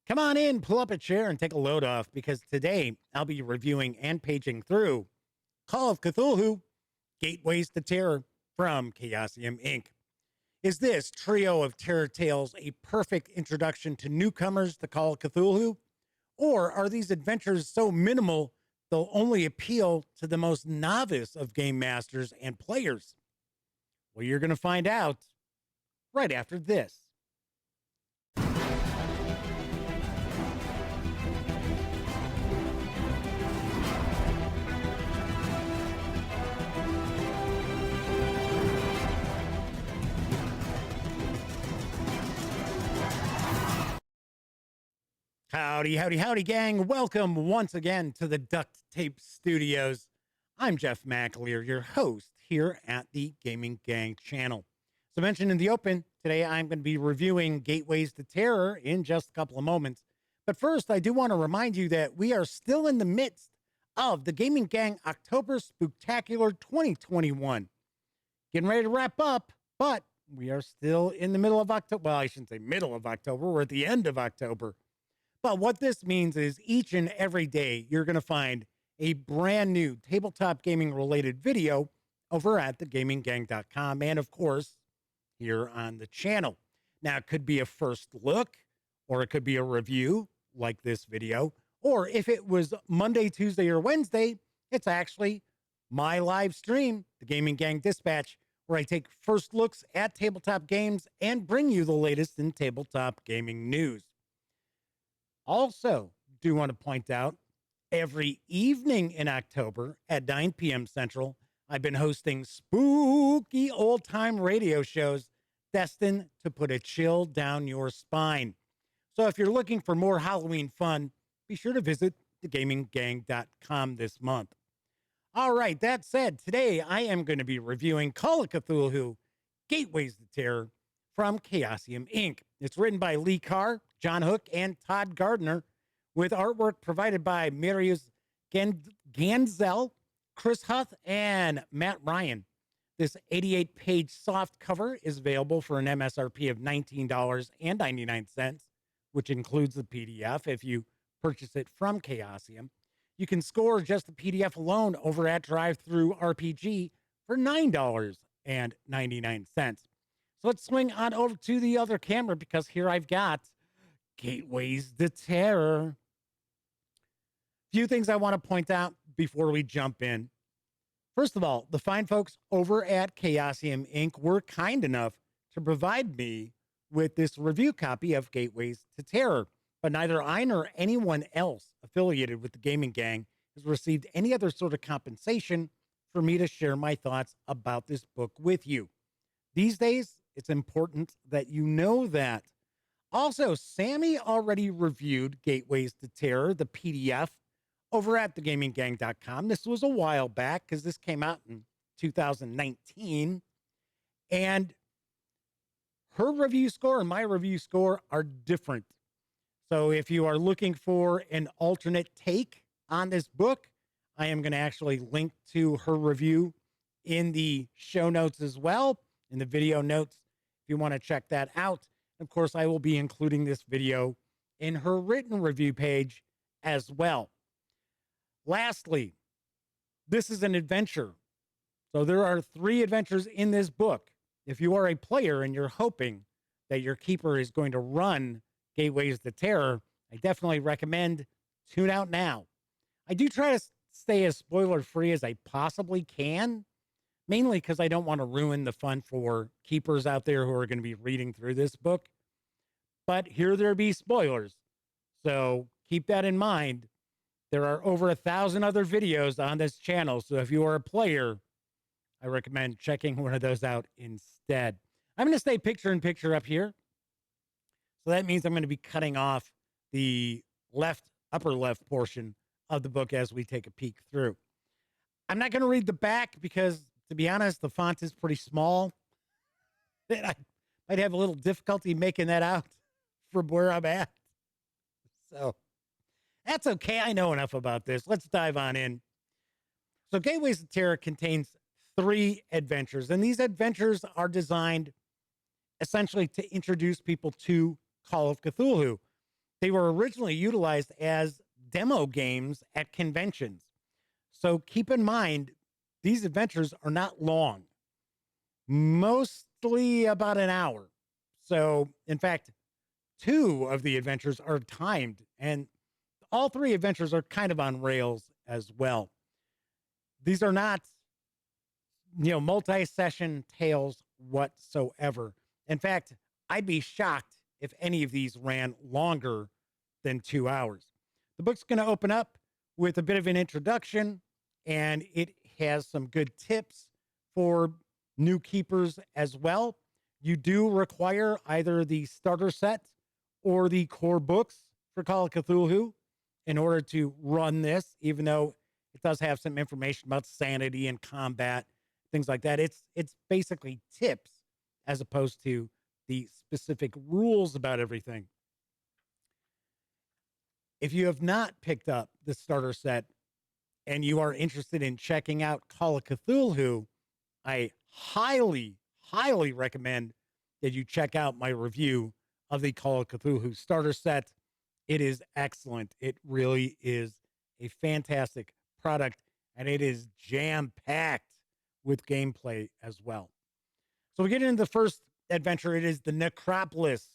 Come on in, pull up a chair, and take a load off because today I'll be reviewing and paging through Call of Cthulhu Gateways to Terror from Chaosium Inc. Is this trio of terror tales a perfect introduction to newcomers to Call of Cthulhu? Or are these adventures so minimal they'll only appeal to the most novice of game masters and players? Well, you're going to find out right after this. Howdy, howdy, howdy, gang. Welcome once again to the Duct Tape Studios. I'm Jeff McAleer, your host here at the Gaming Gang channel. So mentioned in the open, today I'm going to be reviewing Gateways to Terror in just a couple of moments. But first, I do want to remind you that we are still in the midst of the Gaming Gang October Spooktacular 2021. Getting ready to wrap up, but we are still in the middle of October. Well, I shouldn't say middle of October. We're at the end of October. But what this means is each and every day, you're going to find a brand new tabletop gaming related video over at thegaminggang.com. And of course, here on the channel. Now, it could be a first look, or it could be a review like this video. Or if it was Monday, Tuesday, or Wednesday, it's actually my live stream, the Gaming Gang Dispatch, where I take first looks at tabletop games and bring you the latest in tabletop gaming news. Also, do want to point out, every evening in October at 9 p.m. Central, I've been hosting spooky old-time radio shows destined to put a chill down your spine. So if you're looking for more Halloween fun, be sure to visit thegaminggang.com this month. All right, that said, today I am going to be reviewing Call of Cthulhu Gateways to Terror from Chaosium Inc. It's written by Lee Carr, John Hook, and Todd Gardner, with artwork provided by Marius Ganzel, Chris Huth, and Matt Ryan. This 88-page soft cover is available for an MSRP of $19.99, which includes the PDF if you purchase it from Chaosium. You can score just the PDF alone over at DriveThruRPG for $9.99. So let's swing on over to the other camera because here I've got Gateways to Terror. Few things I want to point out before we jump in. First of all, the fine folks over at Chaosium Inc. were kind enough to provide me with this review copy of Gateways to Terror, but neither I nor anyone else affiliated with the Gaming Gang has received any other sort of compensation for me to share my thoughts about this book with you. These days, it's important that you know that. Also, Sammy already reviewed Gateways to Terror, the PDF, over at thegaminggang.com. This was a while back because this came out in 2019. And her review score and my review score are different. So if you are looking for an alternate take on this book, I am going to actually link to her review in the show notes as well, in the video notes, if you want to check that out. Of course, I will be including this video in her written review page as well. Lastly, this is an adventure. So there are 3 adventures in this book. If you are a player and you're hoping that your keeper is going to run Gateways to Terror, I definitely recommend tune out now. I do try to stay as spoiler-free as I possibly can, mainly because I don't want to ruin the fun for keepers out there who are going to be reading through this book. But here there be spoilers. So keep that in mind. There are over 1,000 other videos on this channel. So if you are a player, I recommend checking one of those out instead. I'm going to stay picture-in-picture up here. So that means I'm going to be cutting off the upper left portion of the book as we take a peek through. I'm not going to read the back because, to be honest, the font is pretty small. And I might have a little difficulty making that out from where I'm at. So that's okay. I know enough about this. Let's dive on in. So Gateways to Terror contains 3 adventures, and these adventures are designed essentially to introduce people to Call of Cthulhu. They were originally utilized as demo games at conventions. So keep in mind, these adventures are not long, mostly about an hour. So, in fact, two of the adventures are timed, and all three adventures are kind of on rails as well. These are not, multi-session tales whatsoever. In fact, I'd be shocked if any of these ran longer than 2 hours. The book's going to open up with a bit of an introduction, and it has some good tips for new keepers as well. You do require either the starter set or the core books for Call of Cthulhu in order to run this, even though it does have some information about sanity and combat, things like that. It's basically tips as opposed to the specific rules about everything. If you have not picked up the starter set and you are interested in checking out Call of Cthulhu, I highly, highly recommend that you check out my review of the Call of Cthulhu starter set. It is excellent. It really is a fantastic product, and it is jam-packed with gameplay as well. So we get into the first adventure. It is the Necropolis,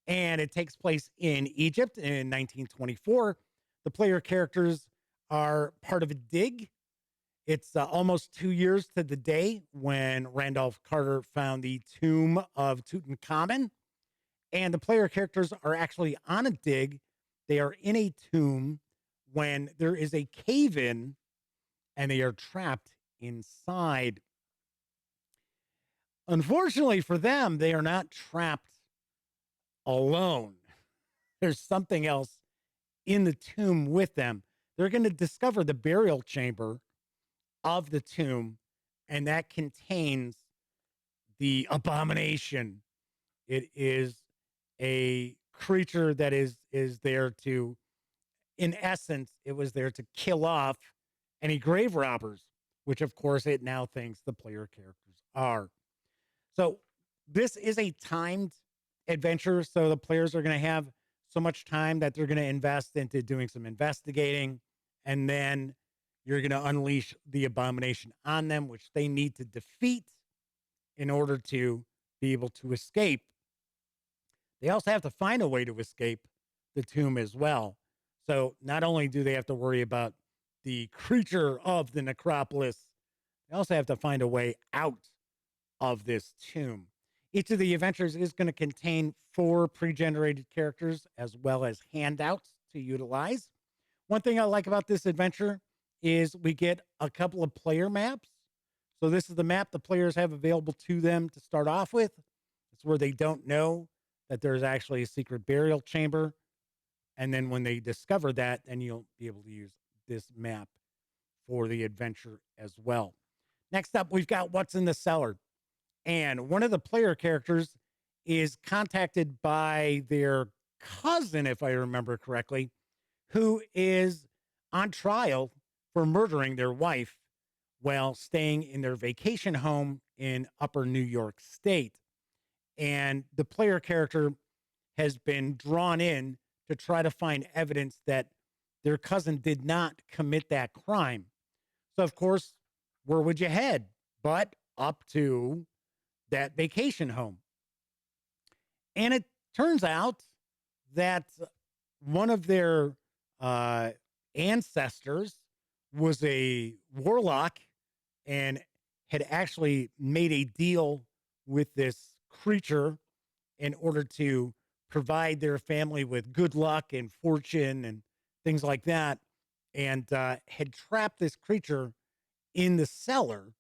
and it takes place in Egypt in 1924. The player characters are part of a dig. It's almost 2 years to the day when Randolph Carter found the tomb of Tutankhamun. And the player characters are actually on a dig. They are in a tomb when there is a cave-in and they are trapped inside. Unfortunately for them, they are not trapped alone. There's something else in the tomb with them. They're going to discover the burial chamber of the tomb, and that contains the abomination. It is a creature that is there to, in essence, it was there to kill off any grave robbers, which of course it now thinks the player characters are. So this is a timed adventure, so the players are going to have so much time that they're going to invest into doing some investigating, and then you're going to unleash the abomination on them, which they need to defeat in order to be able to escape. They also have to find a way to escape the tomb as well. So not only do they have to worry about the creature of the necropolis, they also have to find a way out of this tomb. Each of the adventures is going to contain 4 pre-generated characters as well as handouts to utilize. One thing I like about this adventure is we get a couple of player maps. So this is the map the players have available to them to start off with. It's where they don't know that there's actually a secret burial chamber. And then when they discover that, then you'll be able to use this map for the adventure as well. Next up, we've got What's in the Cellar. And one of the player characters is contacted by their cousin, if I remember correctly, who is on trial for murdering their wife while staying in their vacation home in Upper New York State. And the player character has been drawn in to try to find evidence that their cousin did not commit that crime. So, of course, where would you head but up to that vacation home? And it turns out that one of their ancestors was a warlock and had actually made a deal with this creature in order to provide their family with good luck and fortune and things like that, and had trapped this creature in the cellar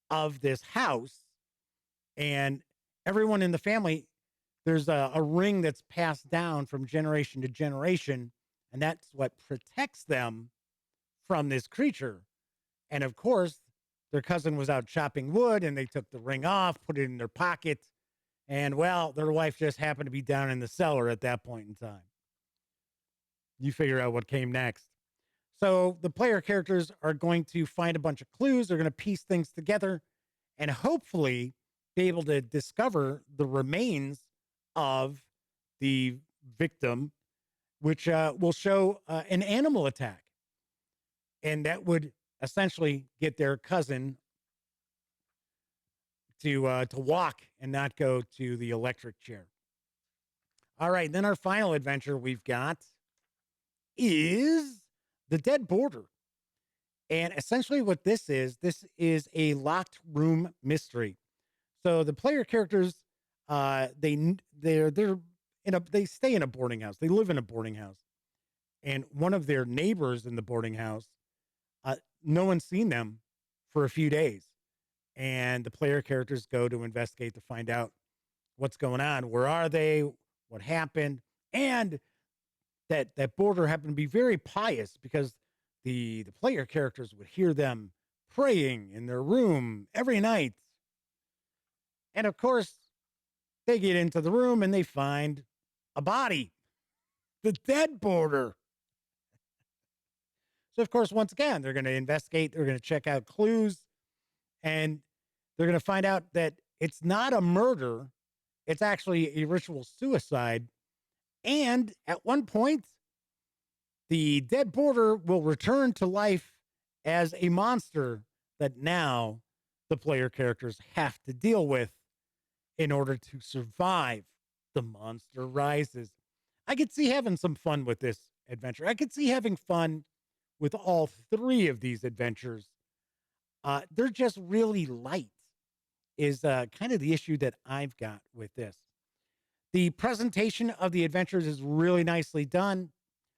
of this house. And everyone in the family, there's a ring that's passed down from generation to generation, and that's what protects them from this creature. And of course, their cousin was out chopping wood, and they took the ring off, put it in their pocket, and well, their wife just happened to be down in the cellar at that point in time. You figure out what came next. So the player characters are going to find a bunch of clues. They're going to piece things together and hopefully be able to discover the remains of the victim which will show an animal attack. And that would essentially get their cousin to walk and not go to the electric chair. All right, then our final adventure we've got is The Dead Border. And essentially what this is a locked room mystery. So the player characters, they're they stay in a boarding house. They live in a boarding house. And one of their neighbors in the boarding house, no one's seen them for a few days. And the player characters go to investigate to find out what's going on. Where are they? What happened? And that border happened to be very pious because the player characters would hear them praying in their room every night. And of course, they get into the room and they find a body, the dead border. So, of course, once again, they're going to investigate. They're going to check out clues. And they're going to find out that it's not a murder. It's actually a ritual suicide. And at one point, the dead border will return to life as a monster that now the player characters have to deal with in order to survive. The monster rises. I could see having some fun with this adventure. I could see having fun with all three of these adventures. They're just really light, is kind of the issue that I've got with this. The presentation of the adventures is really nicely done.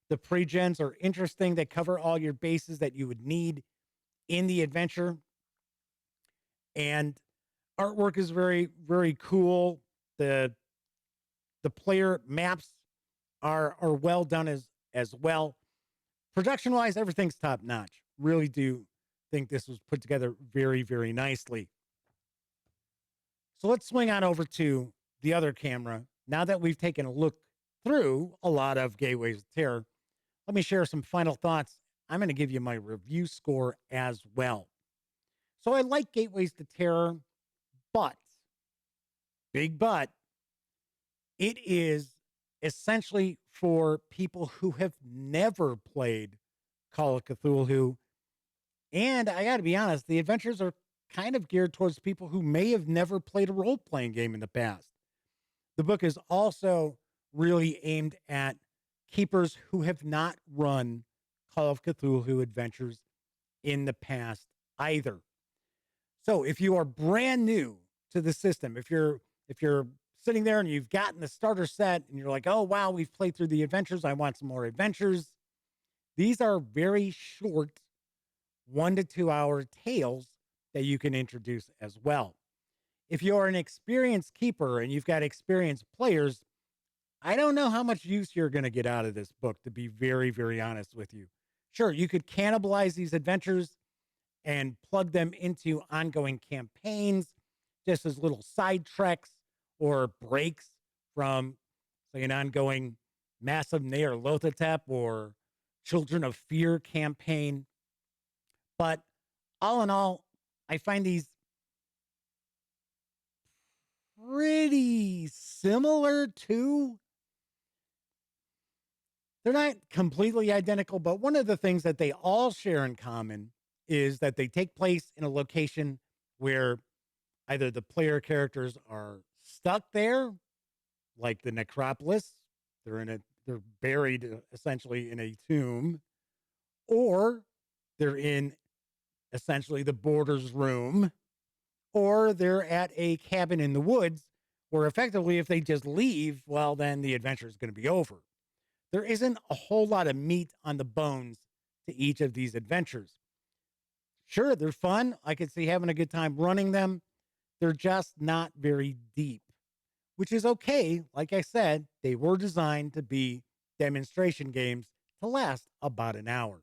The pre-gens are interesting. They cover all your bases that you would need in the adventure. And artwork is very, very cool. The player maps are well done as well. Production-wise, everything's top-notch. Really do think this was put together very, very nicely. So let's swing on over to the other camera. Now that we've taken a look through a lot of Gateways of Terror, let me share some final thoughts. I'm going to give you my review score as well. So I like Gateways to Terror, but, big but, it is essentially for people who have never played Call of Cthulhu. And I got to be honest, the adventures are kind of geared towards people who may have never played a role-playing game in the past. The book is also really aimed at keepers who have not run Call of Cthulhu adventures in the past either. So if you are brand new to the system, if you're sitting there and you've gotten the starter set and you're like, oh, wow, we've played through the adventures, I want some more adventures. These are very short 1 to 2 hour tales that you can introduce as well. If you're an experienced keeper and you've got experienced players, I don't know how much use you're going to get out of this book, to be very, very honest with you. Sure, you could cannibalize these adventures and plug them into ongoing campaigns, just as little side treks or breaks from, say, an ongoing Massive Nyarlathotep or Children of Fear campaign. But all in all, I find these pretty similar to, they're not completely identical, but one of the things that they all share in common is that they take place in a location where either the player characters are stuck there, like the necropolis, they're buried essentially in a tomb, or they're in essentially the boarder's room, or they're at a cabin in the woods where effectively if they just leave, well, then the adventure is going to be over. There isn't a whole lot of meat on the bones to each of these adventures. Sure, they're fun. I could see having a good time running them. They're just not very deep, which is okay. Like I said, they were designed to be demonstration games to last about an hour.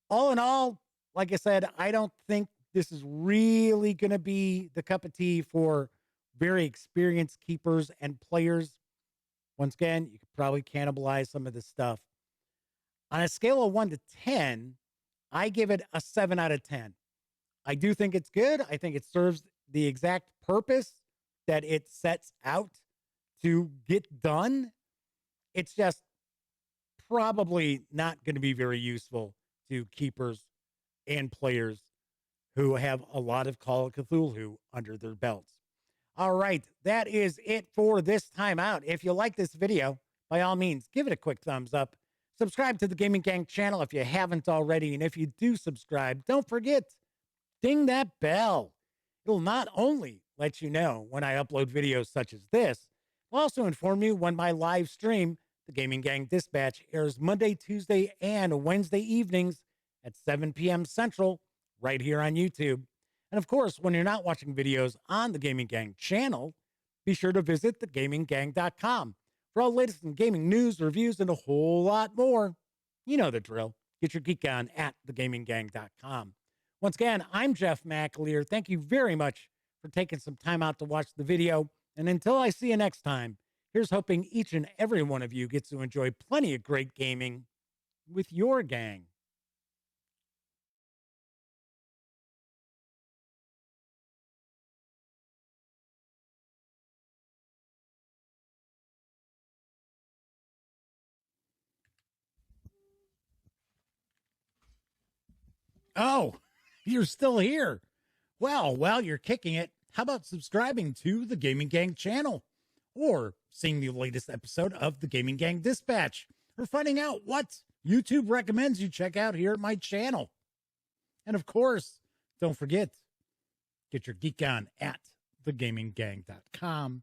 All in all, like I said, I don't think this is really going to be the cup of tea for very experienced keepers and players. Once again, you could probably cannibalize some of this stuff. On a scale of 1 to 10, I give it a 7 out of 10. I do think it's good. I think it serves the exact purpose that it sets out to get done. It's just probably not going to be very useful to keepers and players who have a lot of Call of Cthulhu under their belts. All right, that is it for this time out. If you like this video, by all means, give it a quick thumbs up. Subscribe to the Gaming Gang channel if you haven't already. And if you do subscribe, don't forget, ding that bell. It'll not only let you know when I upload videos such as this, it'll also inform you when my live stream, the Gaming Gang Dispatch, airs Monday, Tuesday, and Wednesday evenings at 7 p.m. Central, right here on YouTube. And of course, when you're not watching videos on the Gaming Gang channel, be sure to visit thegaminggang.com for all the latest in gaming news, reviews, and a whole lot more. You know the drill. Get your geek on at thegaminggang.com. Once again, I'm Jeff McAleer. Thank you very much for taking some time out to watch the video. And until I see you next time, here's hoping each and every one of you gets to enjoy plenty of great gaming with your gang. Oh, you're still here. Well, while you're kicking it, how about subscribing to the Gaming Gang channel? Or seeing the latest episode of the Gaming Gang Dispatch? Or finding out what YouTube recommends you check out here at my channel? And of course, don't forget, get your geek on at thegaminggang.com.